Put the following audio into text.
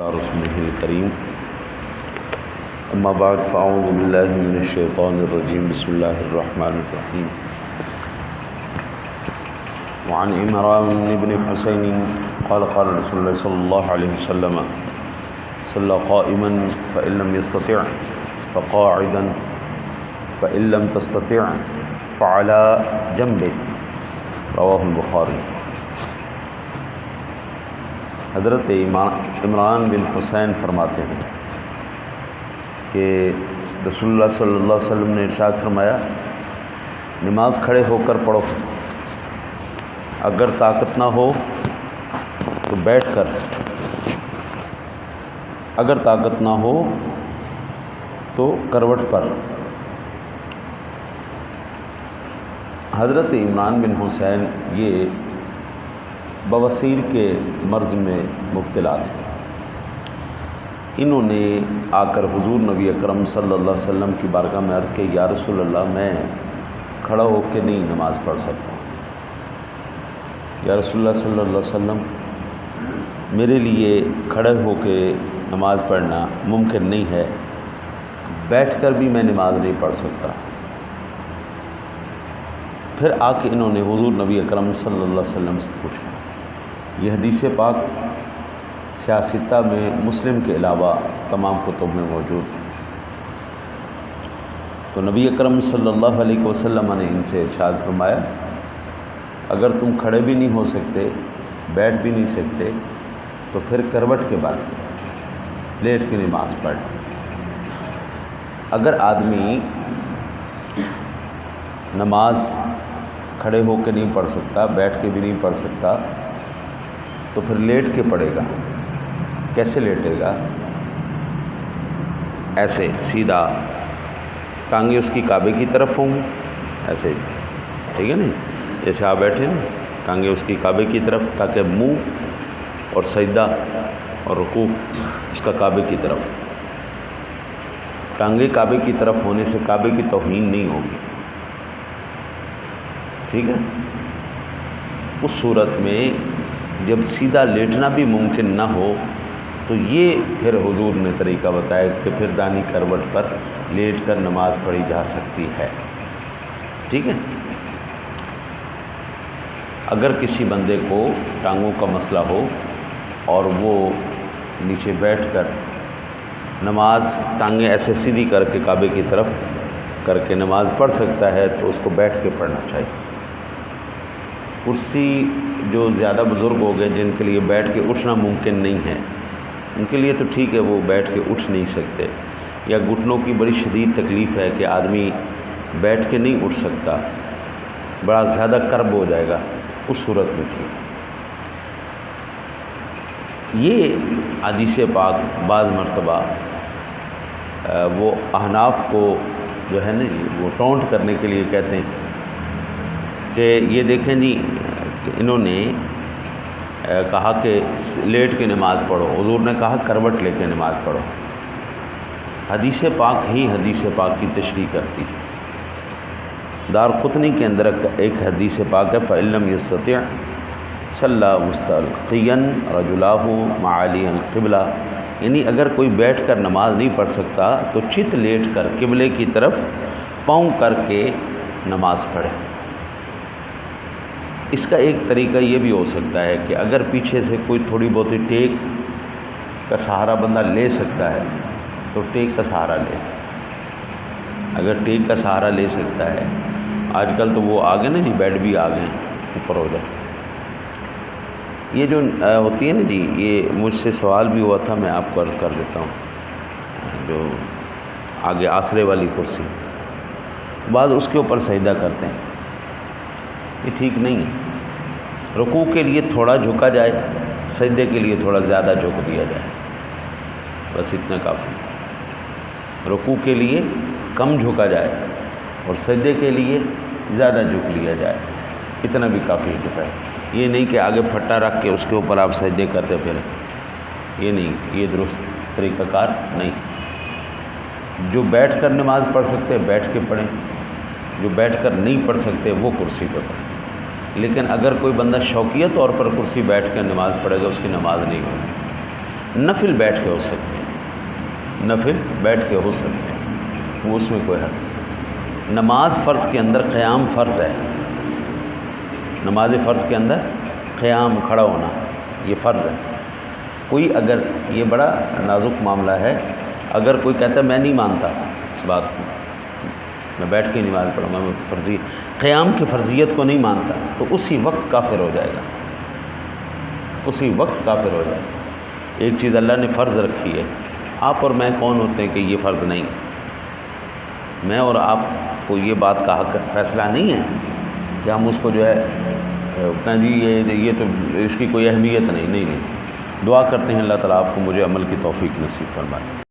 رسوله الكريم أما بعد فأعوذ بالله من الشيطان الرجيم بسم الله الرحمن الرحيم وعن عمران بن حسين قال قال رسول الله صلى الله عليه وسلم صلى قائما فإن لم يستطع فقاعدا فإن لم تستطع فعلى جنبه رواه البخاری۔ حضرت عمران بن حسین فرماتے ہیں کہ رسول اللہ صلی اللہ علیہ وسلم نے ارشاد فرمایا، نماز کھڑے ہو کر پڑھو، اگر طاقت نہ ہو تو بیٹھ کر، اگر طاقت نہ ہو تو کروٹ پر۔ حضرت عمران بن حسین یہ بواسیر کے مرض میں مبتلا تھے۔ انہوں نے آ کر حضور نبی اکرم صلی اللہ علیہ وسلم کی بارگاہ میں عرض کی، یا رسول اللہ میں کھڑا ہو کے نہیں نماز پڑھ سکتا، یا رسول اللہ صلی اللہ علیہ وسلم میرے لیے کھڑے ہو کے نماز پڑھنا ممکن نہیں ہے، بیٹھ کر بھی میں نماز نہیں پڑھ سکتا۔ پھر آ کے انہوں نے حضور نبی اکرم صلی اللہ علیہ وسلم سے پوچھا۔ یہ حدیث پاک سیاستہ میں مسلم کے علاوہ تمام کتب میں موجود ہے۔ تو نبی اکرم صلی اللہ علیہ وسلم نے ان سے ارشاد فرمایا، اگر تم کھڑے بھی نہیں ہو سکتے، بیٹھ بھی نہیں سکتے، تو پھر کروٹ کے بعد لیٹ کے نماز پڑھ۔ اگر آدمی نماز کھڑے ہو کے نہیں پڑھ سکتا، بیٹھ کے بھی نہیں پڑھ سکتا، تو پھر لیٹ کے پڑھے گا۔ کیسے لیٹے گا؟ ایسے سیدھا، ٹانگیں اس کی کعبے کی طرف ہوں گی، ایسے، ٹھیک ہے نا، جیسے آپ بیٹھے نا، ٹانگیں اس کی کعبے کی طرف، تاکہ منہ اور سجدہ اور رکوع اس کا کعبے کی طرف۔ ٹانگیں کعبے کی طرف ہونے سے کعبے کی توہین نہیں ہوگی، ٹھیک ہے۔ اس صورت میں جب سیدھا لیٹنا بھی ممکن نہ ہو تو یہ پھر حضور نے طریقہ بتایا کہ پھر دانی کروٹ پر لیٹ کر نماز پڑھی جا سکتی ہے، ٹھیک ہے۔ اگر کسی بندے کو ٹانگوں کا مسئلہ ہو اور وہ نیچے بیٹھ کر نماز ٹانگیں ایسے سیدھی کر کے کعبے کی طرف کر کے نماز پڑھ سکتا ہے تو اس کو بیٹھ کے پڑھنا چاہیے۔ کرسی جو زیادہ بزرگ ہو گئے، جن کے لیے بیٹھ کے اٹھنا ممکن نہیں ہے، ان کے لیے تو ٹھیک ہے، وہ بیٹھ کے اٹھ نہیں سکتے، یا گھٹنوں کی بڑی شدید تکلیف ہے کہ آدمی بیٹھ کے نہیں اٹھ سکتا، بڑا زیادہ کرب ہو جائے گا، اس صورت میں ٹھیک۔ یہ حدیث پاک بعض مرتبہ وہ احناف کو جو ہے نا وہ ٹونٹ کرنے کے لیے کہتے ہیں کہ یہ دیکھیں جی، انہوں نے کہا کہ لیٹ کے نماز پڑھو، حضور نے کہا کروٹ لے کے نماز پڑھو۔ حدیث پاک ہی حدیث پاک کی تشریح کرتی ہے۔ دارقطنی کے اندر ایک حدیث پاک ہے، فَإِن لَّمْ يَسْتَطِعْ صَلَّىٰ مُسْتَلْقِيًا رَجُلَاهُ مَعَالِيَ الْقِبْلَةِ، یعنی اگر کوئی بیٹھ کر نماز نہیں پڑھ سکتا تو چت لیٹ کر قبلے کی طرف پاؤں کر کے نماز پڑھے۔ اس کا ایک طریقہ یہ بھی ہو سکتا ہے کہ اگر پیچھے سے کوئی تھوڑی بہت ٹیک کا سہارا بندہ لے سکتا ہے تو ٹیک کا سہارا لے۔ اگر ٹیک کا سہارا لے سکتا ہے، آج کل تو وہ آ گئے نا جی، بیڈ بھی آ گئے ہیں، اوپر ہو جائے۔ یہ جو ہوتی ہے نا جی، یہ مجھ سے سوال بھی ہوا تھا، میں آپ کو عرض کر دیتا ہوں، جو آگے آسرے والی کرسی، بعض اس کے اوپر سجدہ کرتے ہیں، یہ ٹھیک نہیں ہے۔ رکوع کے لیے تھوڑا جھکا جائے، سجدے کے لیے تھوڑا زیادہ جھک دیا جائے، بس اتنا کافی۔ رکوع کے لیے کم جھکا جائے اور سجدے کے لیے زیادہ جھک لیا جائے، اتنا بھی کافی ہے۔ یہ نہیں کہ آگے پھٹا رکھ کے اس کے اوپر آپ سجدے کرتے پھریں، یہ نہیں، یہ درست طریقہ کار نہیں۔ جو بیٹھ کر نماز پڑھ سکتے بیٹھ کے پڑھیں، جو بیٹھ کر نہیں پڑھ سکتے وہ کرسی پہ پڑھیں۔ لیکن اگر کوئی بندہ شوقیہ طور پر کرسی بیٹھ کر نماز پڑھے گا، اس کی نماز نہیں ہوگی۔ نفل بیٹھ کے ہو سکتے ہیں، نفل بیٹھ کے ہو سکتے ہیں، وہ اس میں کوئی حق نہیں۔ نماز فرض کے اندر قیام فرض ہے، نماز فرض کے اندر قیام کھڑا ہونا یہ فرض ہے۔ کوئی اگر یہ بڑا نازک معاملہ ہے، اگر کوئی کہتا ہے میں نہیں مانتا اس بات کو، میں بیٹھ کے نماز پڑھوں گا، میں فرضی قیام کی فرضیت کو نہیں مانتا، تو اسی وقت کافر ہو جائے گا، اسی وقت کافر ہو جائے گا۔ ایک چیز اللہ نے فرض رکھی ہے، آپ اور میں کون ہوتے ہیں کہ یہ فرض نہیں ہے؟ میں اور آپ کو یہ بات کا حق فیصلہ نہیں ہے کہ ہم اس کو جو ہے کہیں جی یہ تو اس کی کوئی اہمیت نہیں۔ دعا کرتے ہیں اللہ تعالیٰ آپ کو مجھے عمل کی توفیق نصیب فرمائے۔